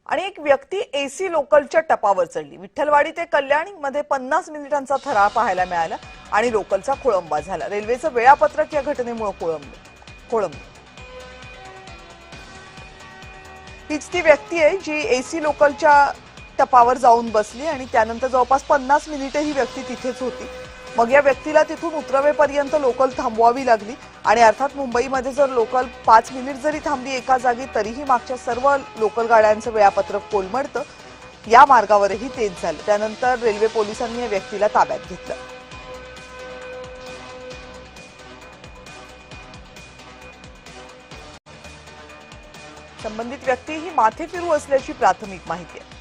आणि एक व्यक्ती एसी लोकलच्या टपावर चढली। विठ्ठलवाडी ते कल्याणी मध्ये 50 मिनिटांचा थरार पाहायला मिळाला आणि लोकलचा खोळंबा झाला। रेल्वेचं वेळापत्रक या घटनेमुळे खोळंबलं। हीच ती व्यक्ती आहे जी एसी लोकलच्या टपावर जाऊन बसली आणि त्यानंतर जवळपास 50 मिनिटे ही व्यक्ती तिथेच होती। मग या व्यक्तीला तिथून उतरवेपर्यंत लोकल थांबवावी लागली आणि अर्थात मुंबईमध्ये जर लोकल 5 मिनिट जरी थांबली एका जागी तरीही मागच्या सर्व लोकल गाड्यांचं वेळापत्रक कोलमडतं। या मार्गावरही तेच झालं। त्यानंतर रेल्वे पोलिसांनी या व्यक्तीला ताब्यात घेतलं। संबंधित व्यक्ती ही माथेफिरू असल्याची प्राथमिक माहिती आहे।